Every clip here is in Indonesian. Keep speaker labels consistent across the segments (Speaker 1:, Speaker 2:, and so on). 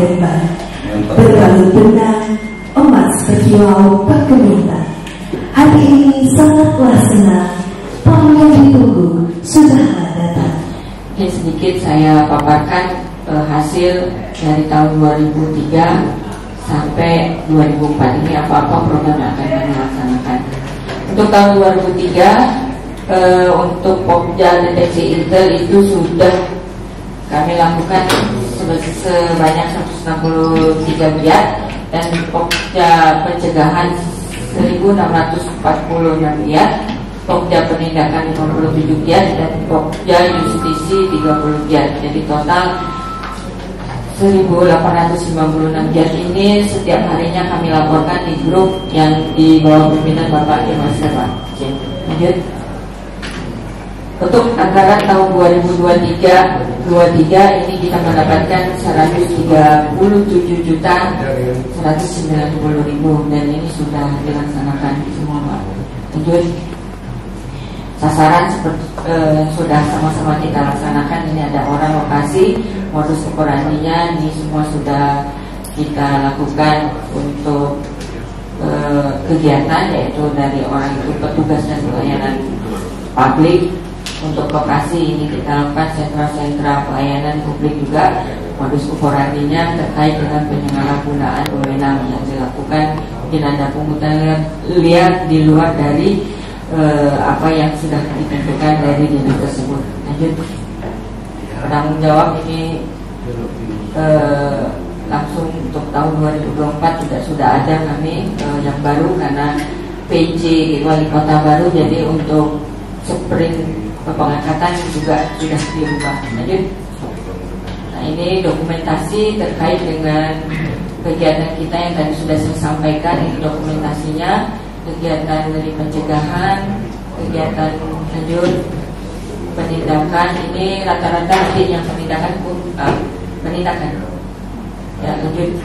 Speaker 1: Palembang. Berbalut benang, emas berkilau bergemilang. Hari ini sangatlah senang, tamu yang ditunggu sudahlah datang.
Speaker 2: Oke, sedikit saya paparkan hasil dari tahun 2003 sampai 2004 ini apa-apa program yang akan kami laksanakan. Untuk tahun 2003 untuk Pokja deteksi intel itu sudah kami lakukan sebanyak 163 giat, dan Pokja pencegahan 1646 giat, Pokja penindakan 57 giat, dan Pokja justisi 30 giat. Jadi total 1856 giat ini setiap harinya kami laporkan di grup yang di bawah pimpinan Bapak Irwan Serwan. Lanjut. Untuk anggaran tahun 2023 ini kita mendapatkan 137.190.000 dan ini sudah dilaksanakan semua, Pak. Lanjut. Sasaran seperti sudah sama-sama kita laksanakan. Ini ada orang, lokasi, modus operandinya, ini semua sudah kita lakukan untuk kegiatan, yaitu dari orang itu petugas dan pelayanan publik. Untuk lokasi ini kita lakukan sentra-sentra pelayanan publik juga. Modus operandinya terkait dengan penyalahgunaan wewenang yang dilakukan. Mungkin ada pungutan liar di luar dari apa yang sudah ditentukan dari dinas tersebut. Lanjut. Tanggung jawab ini langsung untuk tahun 2024 juga sudah ada kami yang baru karena PJ wali kota baru, jadi untuk sprint pengangkatan juga sudah dirubah. Lanjut. Nah, ini dokumentasi terkait dengan kegiatan kita yang tadi sudah saya sampaikan. Ini dokumentasinya, kegiatan dari pencegahan, kegiatan lanjut, penindakan. Ini rata-rata yang penindakan penindakan. Ya, lanjut.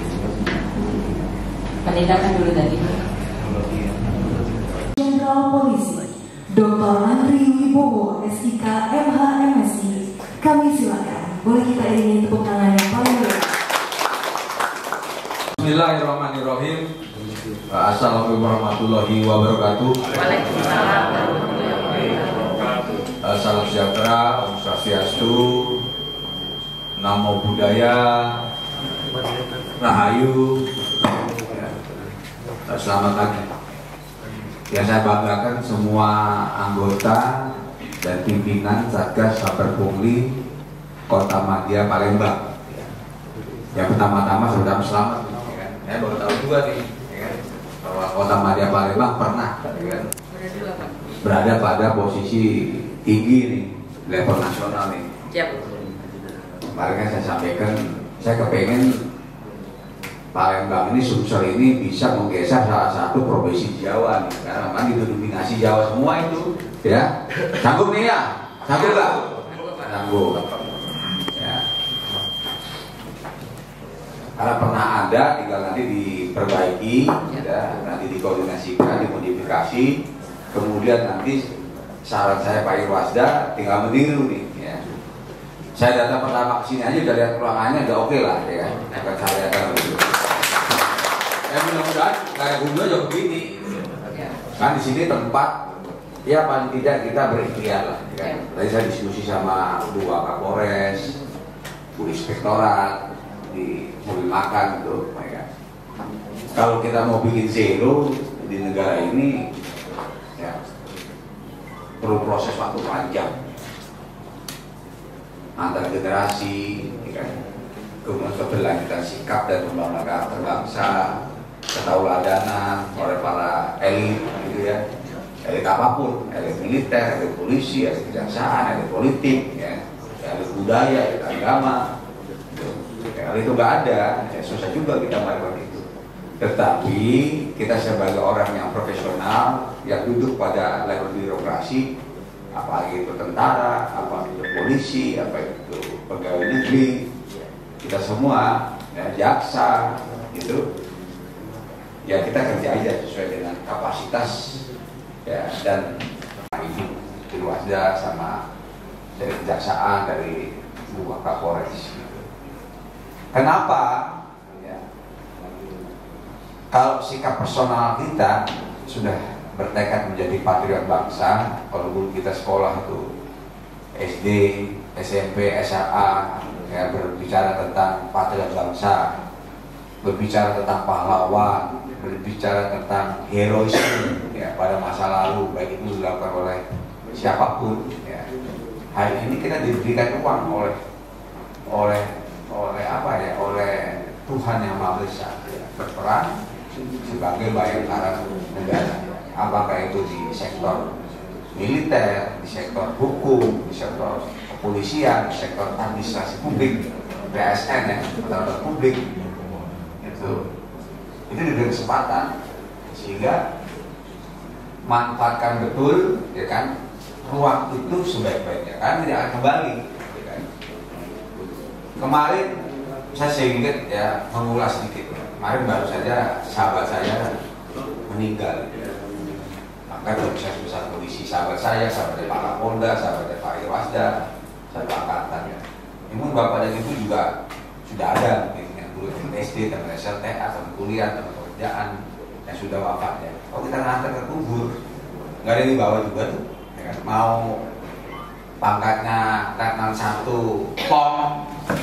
Speaker 2: Penindakan dulu tadi.
Speaker 1: Jenderal Polisi Dr. Andri Wibowo, SIK, MH, MSI. Kami silakan. Boleh kita iringi tepuk tangan yang paling meriah.
Speaker 3: Bismillahirrahmanirrahim. Assalamualaikum warahmatullahi wabarakatuh. Salam sejahtera, Om Swastiastu, Namo Buddhaya, Rahayu. Selamat pagi. Yang saya banggakan semua anggota dan pimpinan Satgas Saber Pungli Kota Madya Palembang. Yang pertama-tama saudara selamat. Saya baru tahu juga nih, bahwa Kota Madya Palembang pernah berada pada posisi tinggi nih, level nasional nih. Kemarin saya sampaikan, saya kepengen Palembang ini, Sumsel ini bisa menggeser salah satu provinsi di Jawa nih, karena memang didominasi Jawa semua itu, ya. Sanggup nih ya? Sanggup nggak? Sanggup. Ya. Karena pernah ada, tinggal nanti diperbaiki, ya, nanti dikoordinasikan, dimodifikasi, kemudian nanti saran saya Pak Irwasda tinggal meniru nih. Ya. Saya datang pertama kesini aja udah lihat ruangannya udah oke lah, ya. Akan saya akan begitu. Mudah-mudahan kayak gunung aja begini. Kan di sini tempat, ya paling tidak kita berikhtiar lah. Ya. Tadi saya diskusi sama dua Kapolres, Bu Inspektorat di mobil makan gitu. Ya. Kalau kita mau bikin zero di negara ini, ya, perlu proses waktu panjang antar generasi, ya, kemudian keberlanjutan sikap dan pembangunan karakter bangsa, ketauladanan oleh para elit, gitu ya, elit apapun, elit militer, elit polisi, elit kejaksaan, elit politik, ya, elit budaya, elit agama. Elit itu nggak ada, ya, susah juga kita melakukan itu. Tetapi kita sebagai orang yang profesional, yang duduk pada level birokrasi, apalagi itu tentara, apa itu polisi, apa itu pegawai negeri, kita semua, ya, jaksa, gitu. Ya kita kerja aja sesuai dengan kapasitas, ya, dan ini Irwasda sama dari kejaksaan, dari dua Kapolres. Kenapa? kalau sikap personal kita sudah bertekad menjadi patriot bangsa, kalau dulu kita sekolah itu SD, SMP, SMA, ya, berbicara tentang patriot bangsa, berbicara tentang pahlawan, berbicara tentang heroisme ya, pada masa lalu, baik itu dilakukan oleh siapapun. Ya. Hari ini kita diberikan uang oleh Tuhan yang Maha Besar, ya, berperan sebagai bayangkara negara. Apakah itu di sektor militer, di sektor hukum, di sektor kepolisian, di sektor administrasi publik, PSN ya, pejabat publik, itu diberi kesempatan sehingga manfaatkan betul, ya kan, ruang itu sebaik-baiknya, kan tidak akan kembali. Ya kan? Kemarin saya sedikit ya mengulas sedikit. Kemarin baru saja sahabat saya meninggal. Maka besar polisi sahabat saya, sahabat dari Pak Kapolda, sahabat dari Pak Irwasda, satu angkatan ya. Namun bapak dan ibu juga sudah ada mungkin yang dulu SD, teman SLTA, teman kuliah, teman pekerjaan yang sudah wafat ya. Kalau kita ngantar ke kubur, nggak ada yang dibawa juga tuh. Ya kan? Mau pangkatnya Letnan 1 POM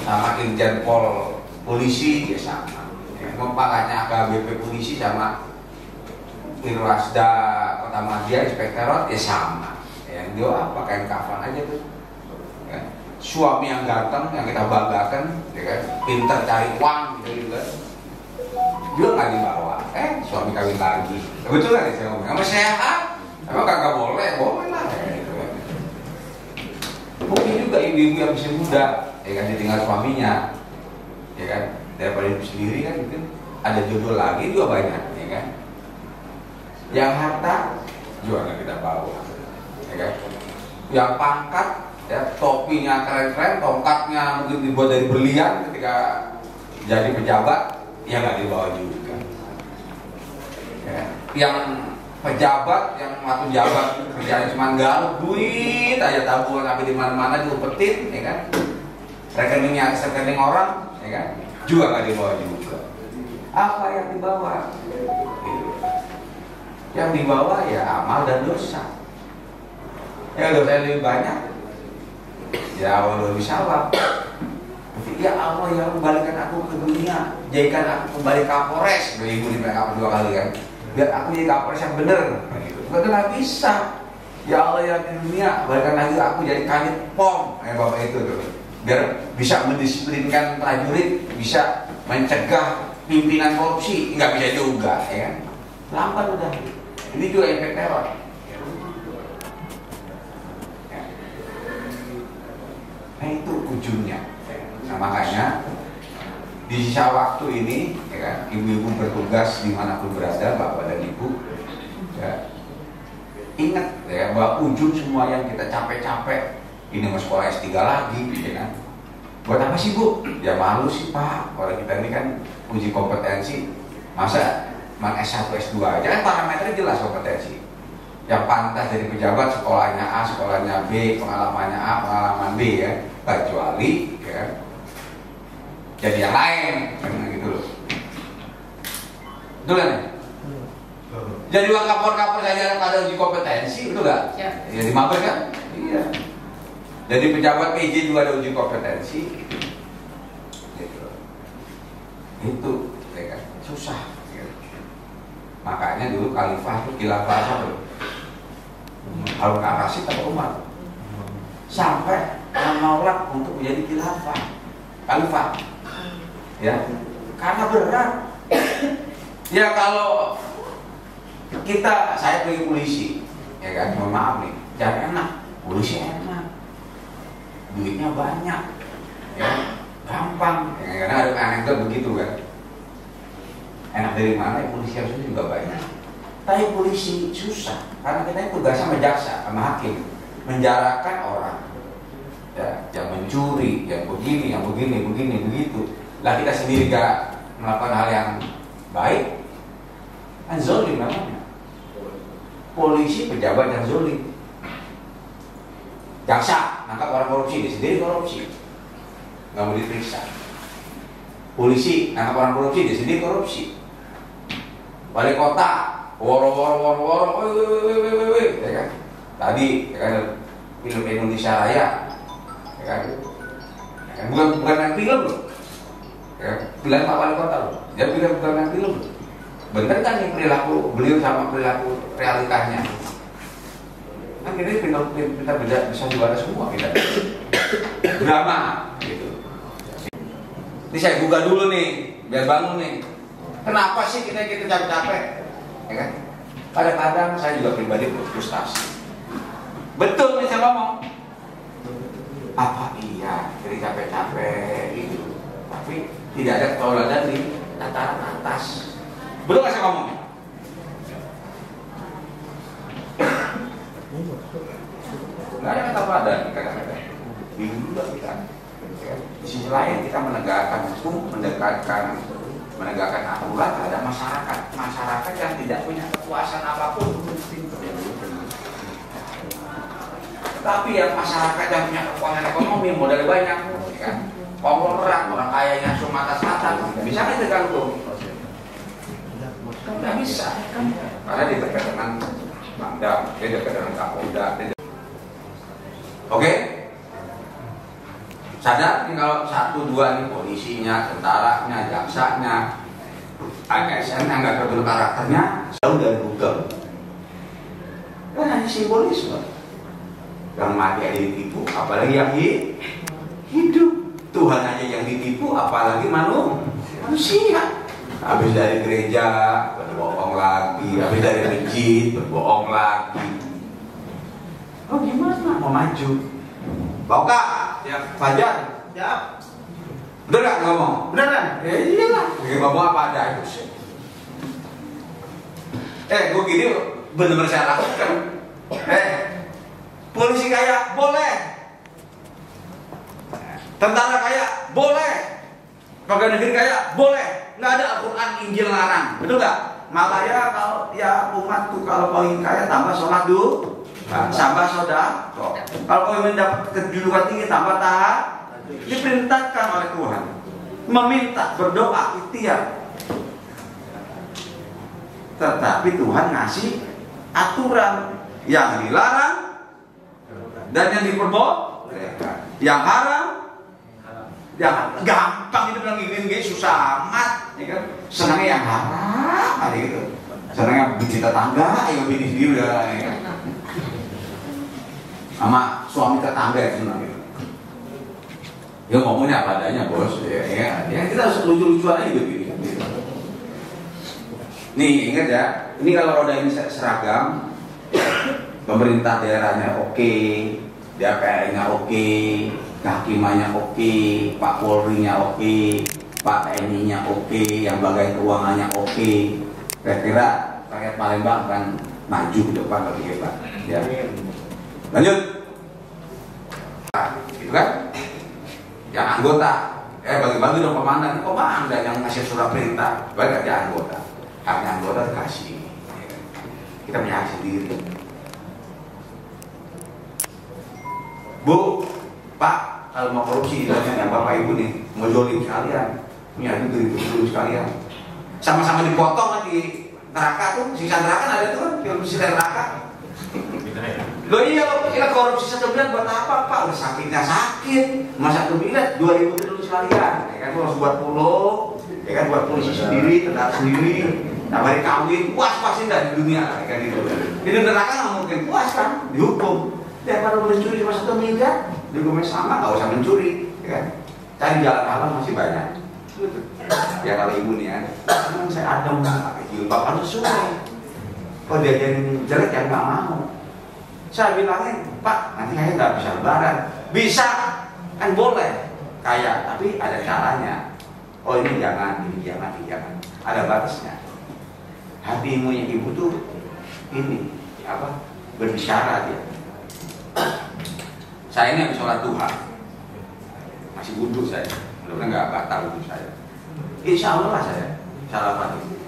Speaker 3: sama Irjen Pol polisi ya sama. Ya, mau pangkatnya AKBP polisi sama Irwasda Kota Madia Inspektorat ya sama. Yang dia apa kain kafan aja tuh. Ya. Suami yang ganteng yang kita banggakan, ya kan, pintar cari uang gitu juga. Dia nggak dibawa. Suami kawin lagi. Betul kan saya ngomong. Kamu sehat? Emang kagak boleh? Boleh lah. Gitu. Mungkin juga ibu-ibu yang masih muda, ya kan, ditinggal suaminya, ya kan, daripada ibu sendiri kan, mungkin ada jodoh lagi juga banyak, ya kan. Yang harta juga nggak kita bawa, ya kan. Yang pangkat, ya, topinya keren-keren, tongkatnya mungkin dibuat dari berlian ketika jadi pejabat, ya nggak dibawa juga. Ya. Yang pejabat yang waktu jabat kerjanya cuma garuk duit aja, tabungan tapi di mana-mana diumpetin, ya kan, rekening orang, ya kan, juga nggak dibawa juga. Apa yang dibawa? Yang dibawa ya amal dan dosa. Ya dosa yang lebih banyak, ya Allah bisawab. Ya Allah yang kembalikan aku ke dunia, jadikan aku kembali Kapolres. Ibu di PKP 2 kali kan, biar aku jadi Kapolres yang bener. Betul nggak bisa. Ya Allah yang di dunia, balikan lagi aku jadi Kanit POM, bapak itu tuh. Biar bisa mendisiplinkan prajurit, bisa mencegah pimpinan korupsi, nggak bisa juga, ya kan? Lambat udah. Ini juga efek teror. Nah itu ujungnya. Nah makanya di sisa waktu ini, ya kan, ibu-ibu bertugas dimanapun berada, bapak dan ibu, ya, ingat ya bahwa ujung semua yang kita capek-capek ini mau sekolah S3 lagi, ya kan? Buat apa sih bu? Ya malu sih pak, kalau kita ini kan uji kompetensi, masa S1, S2 aja kan parameternya jelas kompetensi. Yang pantas jadi pejabat sekolahnya A, sekolahnya B, pengalamannya A, pengalaman B ya, kecuali ya jadi yang lain, gitu loh. Betul kan? Jadi uang kapor saja ada uji kompetensi, betul nggak? Ya. Ya di Mabes kan? Iya. Jadi pejabat PJ juga ada uji kompetensi. Gitu. Itu, ya kan? Susah. Gitu. Makanya dulu Khalifah itu khilafah apa? Harun Ar-Rasyid atau Umar? Sampai menolak untuk menjadi Khalifah. Ya, karena berat. Ya kalau saya pergi polisi, ya kan, mohon maaf nih, jangan enak, polisi enak, duitnya banyak, ya, gampang. Ya, karena ada anekdot begitu kan. Enak dari mana? Ya, polisi harusnya juga banyak. Tapi polisi susah, karena kita itu tugasnya sama jaksa, sama hakim, menjarakan orang, ya, yang mencuri, yang begini, begitu. Lah kita sendiri gak melakukan hal yang baik, kan zolim namanya. Polisi pejabat yang zolim. Jaksa nangkap orang korupsi, dia sendiri korupsi, nggak mau diperiksa. Polisi nangkap orang korupsi, dia sendiri korupsi. wali kota, woro, ya kan? Tadi ya kan film Indonesia Raya, ya kan? Bukan yang film loh, ya, pilihan Pak Wali Kota loh, dia bukan yang film loh. Bener kan nih perilaku beliau sama perilaku realitanya? Kan kita bisa juara semua kita. Drama, gitu. Ini saya buka dulu nih, biar bangun nih. Kenapa sih kita capek-capek? Ya kan? Kadang-kadang saya juga pribadi frustasi. Betul nih saya ngomong. Apa iya jadi capek-capek gitu, tapi tidak ada keteladanan di tataran atas. Betul nggak saya ngomong? Nggak ada keteladanan kadang-kadang. Bingung juga kita. Di sisi lain kita menegakkan hukum, menegakkan aturan terhadap masyarakat yang tidak punya kekuasaan apapun. Tapi yang masyarakat yang punya kekuasaan ekonomi modal banyak, kan? Konglomerat, orang kayanya Sumatera Selatan, bisa kita ganggu? Nggak bisa, karena dia dekat dengan Pangdam, dia dekat dengan Kapolda. Oke? Sadar nih kalau 1, 2 nih polisinya, tentaranya, jaksanya, ASN yang nggak terbentuk karakternya, jauh dari Google. Kan hanya simbolisme. Yang mati aja ditipu, apalagi yang hidup. Tuhan aja yang ditipu, apalagi manusia. Habis dari gereja berbohong lagi, habis dari masjid berbohong lagi. Oh gimana mau maju? Bauka, ya Fajar, ya. Bener gak ngomong? Beneran? Ya iyalah. Ngomong apa ada itu. Gue gini bener-bener saya lakukan. Polisi kaya boleh, tentara kaya boleh, pegawai negeri kaya boleh, nggak ada Al-Quran Injil larang, betul nggak? Makanya kalau ya umatku kalau kau ingin kaya tambah sholat dulu, tambah soda. Kalau kau ingin dapat kedudukan tinggi tambah taat, diperintahkan oleh Tuhan, meminta berdoa ikhtiar. Tetapi Tuhan ngasih aturan yang dilarang dan yang diperbolehkan, yang haram, yang gampang itu bilang gini susah amat, ya kan? Senangnya yang haram, ada gitu. Senangnya bikin tetangga, yang bini sendiri ya kan? Sama suami tetangga ya senang gitu. Ya ngomongnya apa adanya bos, ya kita harus lucu-lucuan aja begini. Nih ingat ya, ini kalau roda ini seragam. Pemerintah daerahnya oke, DPR-nya oke, Hakimanya oke, Pak Polri-nya oke, Pak TNI-nya oke, yang bagian keuangannya oke. Kira-kira rakyat Palembang akan maju ke depan lebih hebat. Ya. Lanjut. Gitu kan? Yang anggota, bagi-bagi dong komandan yang ngasih surat perintah, bagi aja anggota. Haknya anggota dikasih. Kita punya hak sendiri. Bu, Pak, kalau mau korupsi yang Bapak Ibu nih, mau jolim sekalian, punya itu sekalian. Sama-sama dipotong kan di neraka tuh, siksa neraka ada tuh kan, film siksa neraka. Loh iya, kira korupsi 1 bulan buat apa Pak? Udah sakitnya sakit, masa 1 bulan 2.000 triliun sekalian, ya kan harus buat pulau, ya kan buat polisi sendiri, tentara sendiri. Nah, mari kawin, puas pasti enggak di dunia, ya kan gitu. Di neraka nggak mungkin puas kan, dihukum. Ya kalau mencuri cuma 1 miliar, dihukumnya sama, nggak usah mencuri, ya kan? Cari jalan halal masih banyak. Ya kalau ibu nih ya, memang saya adem, jilbab harus sesuai. Kalau diajarin jelek ya nggak mau. Saya bilangin, Pak, nanti saya nggak bisa lebaran. Bisa, kan boleh, kaya, tapi ada caranya. Oh ini jangan, ini jangan. Ada batasnya. Hatimu yang ibu tuh ini apa? Berbicara dia. Saya ini habis sholat duha, masih wudhu saya, mudah-mudahan nggak batal wudhu saya. Insya Allah lah saya sarapan itu.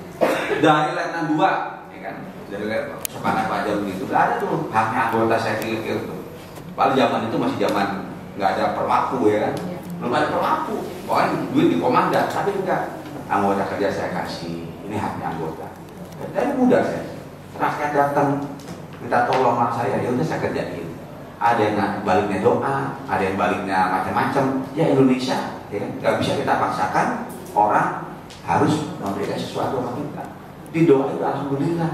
Speaker 3: Dari letnan 2, ya kan, dari sepanjang pelajar begitu, nggak ada tuh haknya anggota saya kecil tuh. Padahal zaman itu masih zaman nggak ada perwaku ya kan, belum ada perwaku, pokoknya duit di komandan, tapi enggak. Anggota kerja saya kasih, ini haknya anggota. mudah saya. Rakyat datang minta tolong sama saya, ya udah saya kerjain. Ada yang baliknya doa, ada yang baliknya macam-macam. Ya Indonesia, ya kan? Gak bisa kita paksakan orang harus memberikan sesuatu sama kita. Di doa itu alhamdulillah.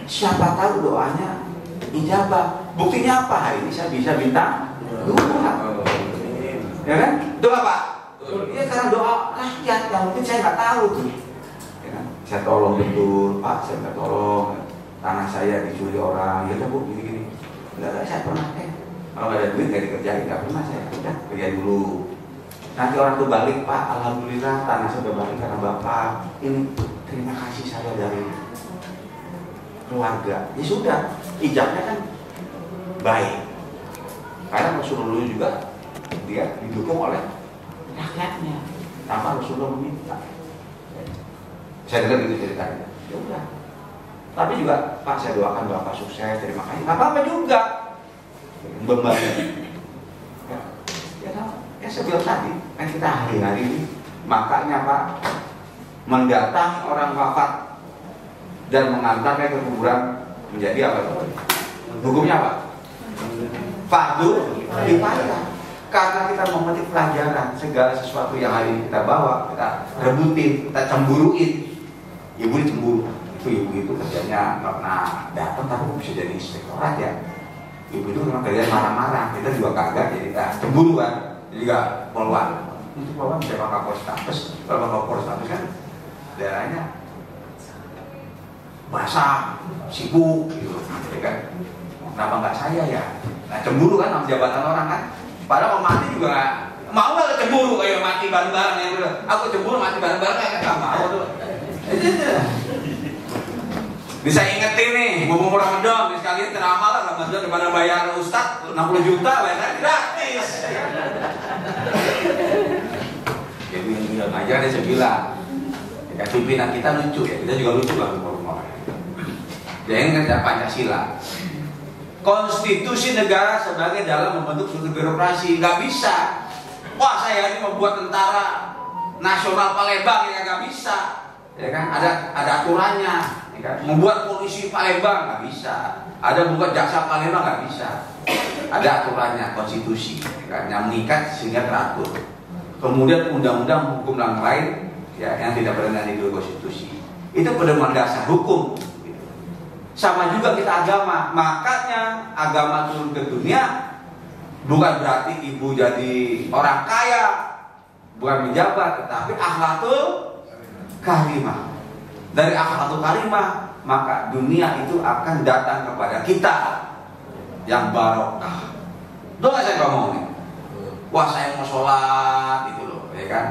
Speaker 3: Siapa tahu doanya ijabah. Buktinya apa? Hari ini saya bisa bintang 2. Ya kan? Doa Pak. Iya karena doa rakyat yang mungkin saya nggak tahu tuh. Ya kan? Saya tolong betul Pak, saya minta tolong. Tanah saya dicuri orang, ya udah Bu, gini-gini. Enggak, saya pernah kalau nggak ada duit nggak dikerjain, nggak pernah saya. Udah kerja dulu. Nanti orang tuh balik Pak, alhamdulillah tanah saya udah balik karena Bapak. Ini terima kasih saya dari keluarga. Ya sudah, ijabnya kan baik. Karena Rasulullah juga dia didukung oleh rakyatnya tanpa Rasulullah meminta. Saya dengar itu ceritanya. Ya udah. Tapi juga Pak saya doakan Bapak sukses, terima kasih. Nggak apa-apa juga. Membantu. Ya saya bilang tadi, kan kita hari-hari ini makanya Pak mendatangi orang wafat dan mengantarnya ke kuburan menjadi apa? Hukumnya apa? Fardu kifayah. Karena kita memetik pelajaran segala sesuatu yang hari ini kita bawa, kita rebutin, kita cemburuin. Ibu ini cemburu. Ibu itu kerjanya nggak pernah datang tapi bisa jadi inspektorat ya. Ibu itu memang kerjanya marah-marah. Kita juga kagak jadi cemburu kan. Jadi nggak peluang. Untuk peluang bisa pakai Kapolres. Kalau pakai Kapolres kan daerahnya basah, sibuk, gitu, ya kan? Kenapa nggak saya ya? Nah cemburu kan sama jabatan orang kan? Padahal mau mati juga mau nggak cemburu kayak mati bareng-bareng ya? Aku cemburu mati bareng-bareng kan nggak mau tuh. Bisa ingetin nih, bubu Ramadan, sekalian teramal lah Ramadan daripada bayar Ustadz 60 juta, bayar gratis. Jadi yang aja nih saya bilang, ya, pimpinan kita lucu ya, kita juga lucu lah ngomong. Dia ngerti Pancasila. Konstitusi negara sebagai dalam membentuk suatu birokrasi, nggak bisa. Wah saya ini membuat tentara nasional Palembang ya nggak bisa, ya kan? Ada aturannya. Ya kan? Membuat polisi Palembang nggak bisa. Ada membuat jaksa Palembang nggak bisa. Ada aturannya konstitusi, ya kan? Yang mengikat sehingga teratur. Kemudian undang-undang hukum yang lain, ya yang tidak bertentangan dengan konstitusi. Itu pedoman dasar hukum. Sama juga kita agama, makanya agama turun ke dunia bukan berarti ibu jadi orang kaya, bukan menjabat, tetapi akhlakul karimah. Dari akhlakul karimah, maka dunia itu akan datang kepada kita yang barokah. Doa saya ngomong nih, wah saya mau sholat gitu loh, ya kan?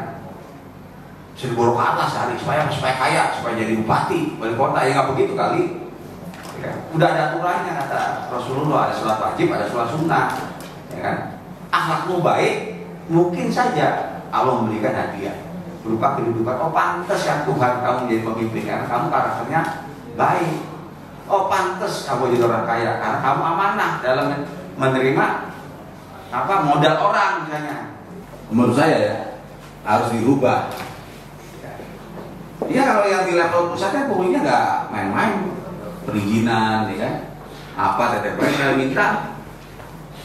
Speaker 3: 1000 rakaat sehari supaya kaya, supaya jadi bupati, wali kota, ya nggak begitu kali. Udah ada aturannya kata Rasulullah, ada sholat wajib, ada sholat sunnah, ya kan? Akhlakmu baik, mungkin saja Allah memberikan hadiah berupa kedudukan. Oh pantas kan Tuhan kamu menjadi pemimpin karena kamu karakternya baik. Oh pantas kamu jadi orang kaya karena kamu amanah dalam menerima apa modal orang misalnya. Menurut saya ya harus dirubah. Iya kalau yang di level pusatnya pokoknya nggak main-main. Perizinan, ya kan? Apa TTPN minta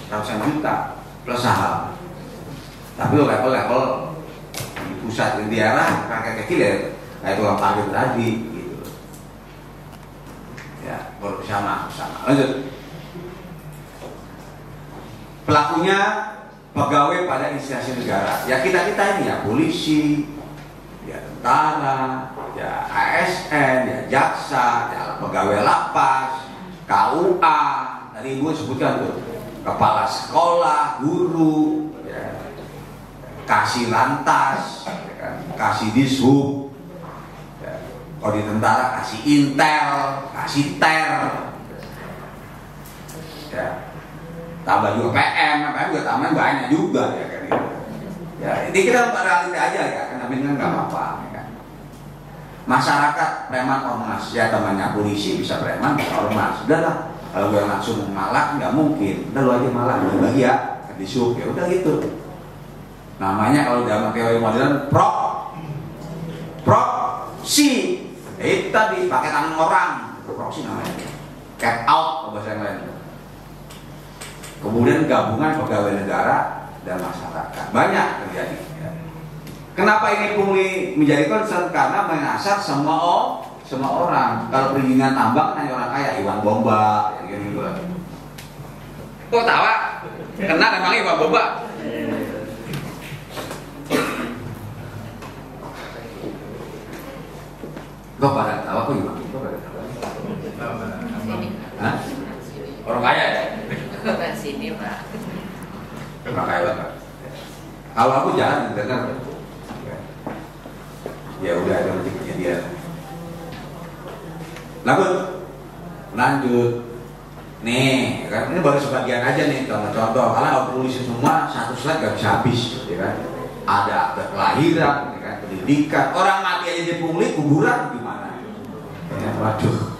Speaker 3: ratusan juta plus saham. Tapi level-level di pusat di daerah rakyat kecil ya, kayak tukang parkir tadi, gitu. Ya, bersama. Lanjut. Pelakunya pegawai pada instansi negara. Ya kita ini ya polisi, ya tentara, ya ASN, ya jaksa, ya pegawai lapas, KUA, tadi ibu sebutkan tuh, kepala sekolah, guru, ya, kasih lantas, ya kan, kasih dishub, ya, kalau di tentara kasih intel, kasih ter, ya, tambah juga PM juga tambah banyak juga ya kan. Ya, ini kita realita aja ya, kan tapi nggak apa-apa. Masyarakat preman ormas, ya temannya polisi bisa preman, bisa ormas. Udahlah, kalau gue langsung malak nggak mungkin. Udah lu aja malak, lu bagi ya, disup ya udah gitu. Namanya kalau dalam teori modern proksi, Itu tadi pakai tangan orang, proksi namanya. Cat out bahasa yang lain. Kemudian gabungan pegawai negara dan masyarakat banyak terjadi. Ya. Kenapa ini pungli menjadi concern? Karena menyasar semua orang. Kalau perizinan tambang kan hanya orang kaya, Iwan Bomba, gitu. Kok tawa? Kena namanya Iwan Bomba. Kok pada tawa kok gimana? Kok pada tawa? Hah? Orang kaya ya?
Speaker 2: Ke sini Pak.
Speaker 3: Orang kaya banget. Kalau aku jangan dengar. Ya udah ada nanti kejadian. Lanjut. Nih, kan ini baru sebagian aja nih contoh-contoh. Kalau polisi semua satu slide gak bisa habis, ya kan? Ada akte kelahiran, ya kan? Pendidikan. Orang mati aja dipungli, kuburan gimana? Ya, waduh.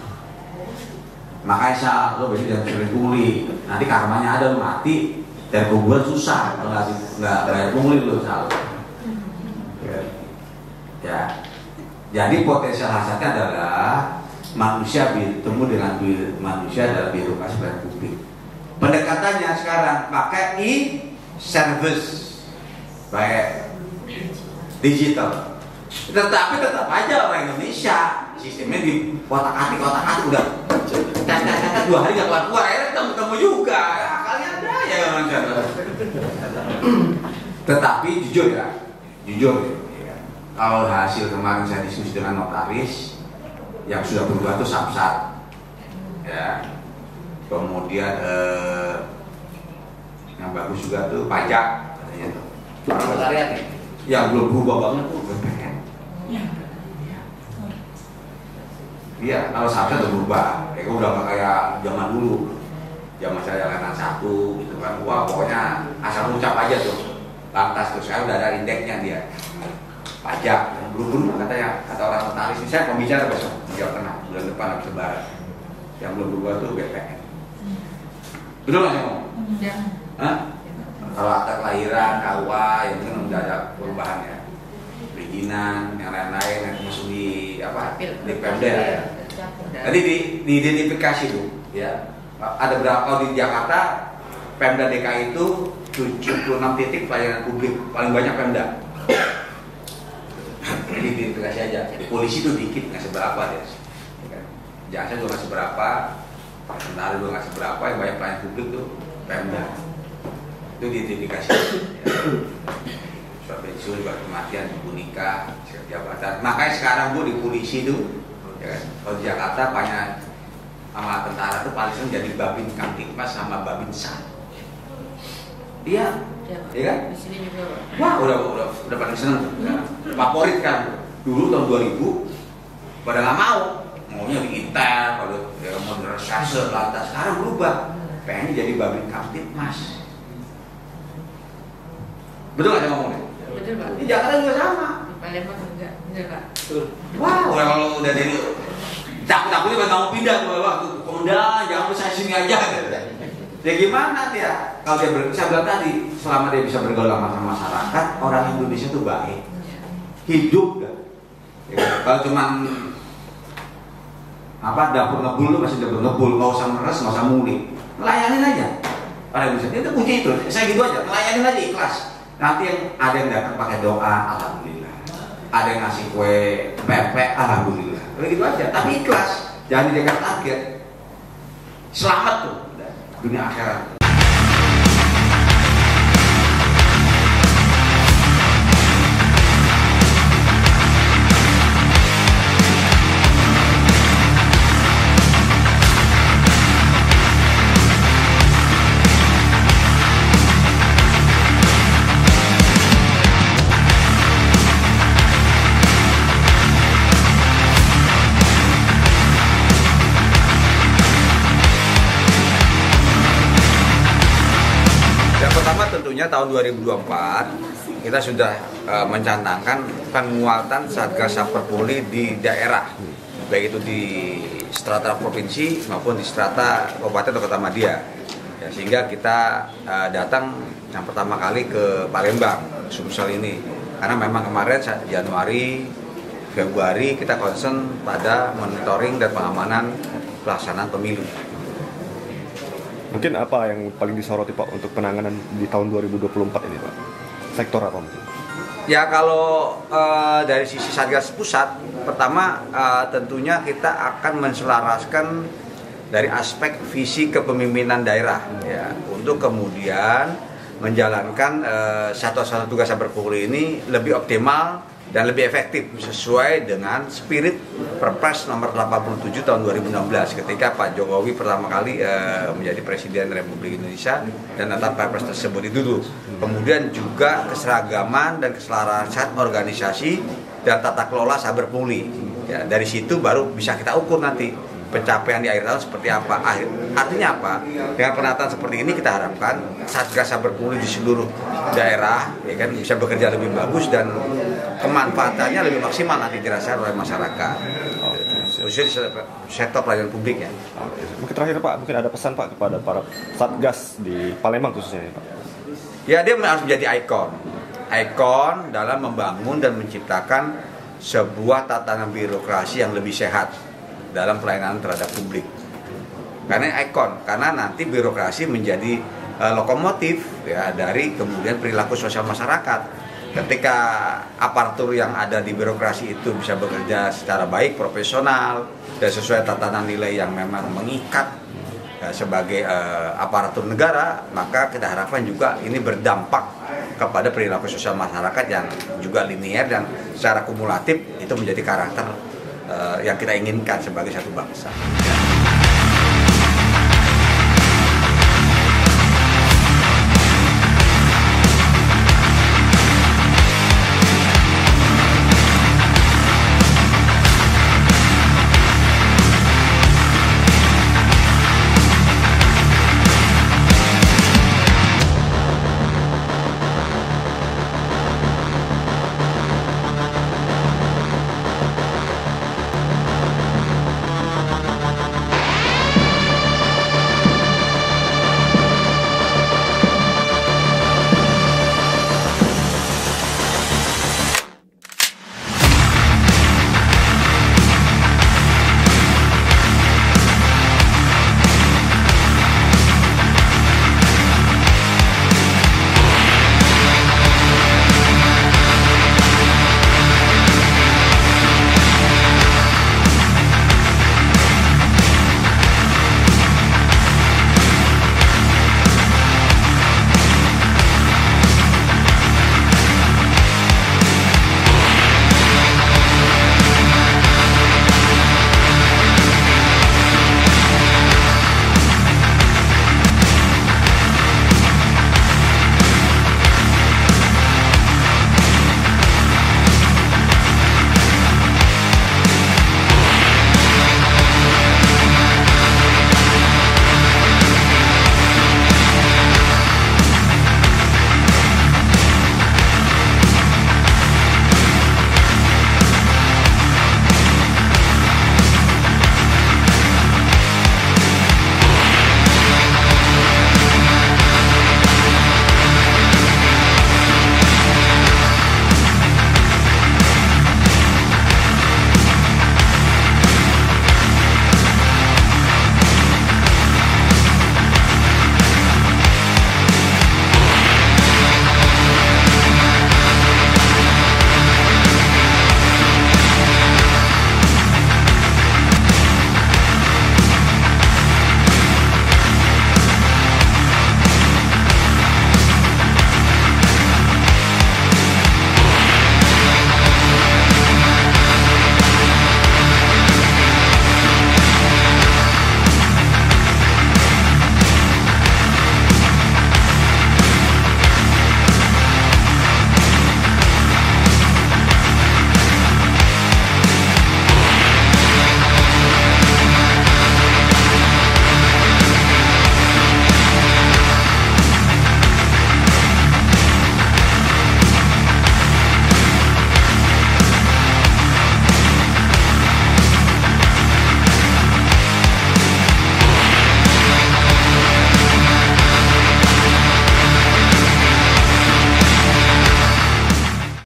Speaker 3: Makanya lo biasanya jangan sering pungli. Nanti karmanya ada lo mati dari kuburan susah. Kalau nggak bayar pungli lo salah. Ya. Jadi potensial hasilnya adalah manusia bertemu dengan manusia dalam birokrasi pelayanan publik. Pendekatannya sekarang pakai e-service, baik digital. Tetapi tetap aja orang Indonesia sistemnya di kotak-atik udah cacat 2 hari gak keluar ya ketemu juga ya, kalian ada ya macam. Tetapi jujur ya, kalau hasil kemarin saya diskusi dengan notaris yang sudah berubah itu samsat, ya. Kemudian yang bagus juga tuh pajak, katanya tuh. Notariat nih, yang belum berubah banget tuh BPN. Iya, kalau samsat udah berubah, ya udah nggak kayak zaman dulu, zaman saya layanan 1, gitu kan. Wah pokoknya asal ucap aja tuh, lantas tuh saya udah ada indeksnya dia. Pajak yang belum katanya, kata orang notaris ini saya pembicara besok Jawa Tengah bulan depan habis lebaran yang belum berubah tuh BPN. Betul nggak sih ngomong?
Speaker 2: Ya.
Speaker 3: Hah? Kalau akta kelahiran, KUA yang mungkin udah ada perubahan ya, perizinan, yang lain-lain yang masuk di apa? Di Pemda ya. Jadi diidentifikasi tuh, ya. Ada berapa kalau di Jakarta Pemda DKI itu 76 titik pelayanan publik paling banyak Pemda. Jadi identifikasi aja. Jadi polisi itu dikit nggak seberapa deh. Jaksa juga nggak seberapa, tentara juga nggak seberapa, yang banyak pelayanan publik tuh Pemda. Itu diidentifikasi. Ya. Surat pensiun, surat kematian, ibu nikah, jabatan. Makanya sekarang Bu di polisi itu, ya kan? Kalau di Jakarta banyak sama tentara tuh paling sering jadi Babin Kamtipmas sama Babin San. Iya. Iya kan?
Speaker 2: Di sini juga.
Speaker 3: Wah, udah paling seneng. Ya. Favorit kan. Dulu tahun 2000 pada nggak maunya di intel, kalau ya, mau reserse lantas. Sekarang berubah, pengen jadi Babin Kamtipmas. Betul nggak saya ngomongnya?
Speaker 2: Betul Pak.
Speaker 3: Di Jakarta juga sama.
Speaker 2: Di Palembang enggak, betul Pak.
Speaker 3: Wah, kalau udah dari takutnya nggak mau pindah tuh waktu komandan, jangan saya sini aja. Ya gimana dia? Kalau dia saya bilang tadi, selama dia bisa bergaul sama masyarakat, orang Indonesia tuh baik, hidup kan. Ya, kalau cuman apa dapur ngebul lu masih dapur ngebul, nggak usah meres, nggak usah muli, layanin aja. Orang Indonesia itu kunci itu, saya gitu aja, layanin aja ikhlas. Nanti yang ada yang datang pakai doa, alhamdulillah. Ada yang ngasih kue pepek, alhamdulillah. Udah gitu aja, tapi ikhlas, jangan dijadikan target. Selamat tuh. Dunia akhirat. Tentunya tahun 2024 kita sudah mencanangkan penguatan Satgas Sapper Pungli di daerah, baik itu di strata provinsi maupun di strata kabupaten atau kota Madya. Ya, sehingga kita datang yang pertama kali ke Palembang, Sumsel ini, karena memang kemarin Januari, Februari kita concern pada monitoring dan pengamanan pelaksanaan pemilu.
Speaker 4: Mungkin apa yang paling disoroti Pak untuk penanganan di tahun 2024 ini Pak? Sektor apa mungkin?
Speaker 3: Ya kalau dari sisi Satgas Pusat, pertama tentunya kita akan menselaraskan dari aspek visi kepemimpinan daerah ya, untuk kemudian menjalankan satu-satu tugas Saberpungli ini lebih optimal dan lebih efektif sesuai dengan spirit Perpres nomor 87 tahun 2016 ketika Pak Jokowi pertama kali menjadi Presiden Republik Indonesia dan atas Perpres tersebut itu dulu. Kemudian juga keseragaman dan keselarasan organisasi dan tata kelola Saberpungli. Ya, dari situ baru bisa kita ukur nanti pencapaian di akhir tahun seperti apa. Artinya apa? Dengan penataan seperti ini kita harapkan Satgas Saberpungli di seluruh daerah ya kan bisa bekerja lebih bagus dan kemanfaatannya lebih maksimal nanti dirasakan oleh masyarakat. Khususnya di sektor pelayanan publik ya.
Speaker 4: Mungkin terakhir Pak, mungkin ada pesan Pak kepada para Satgas di Palembang khususnya Pak.
Speaker 3: Ya dia harus menjadi ikon dalam membangun dan menciptakan sebuah tatanan birokrasi yang lebih sehat dalam pelayanan terhadap publik. Karena nanti birokrasi menjadi lokomotif ya dari kemudian perilaku sosial masyarakat. Ketika aparatur yang ada di birokrasi itu bisa bekerja secara baik, profesional dan sesuai tatanan nilai yang memang mengikat ya, sebagai aparatur negara, maka kita harapkan juga ini berdampak kepada perilaku sosial masyarakat yang juga linier dan secara kumulatif itu menjadi karakter yang kita inginkan sebagai satu bangsa.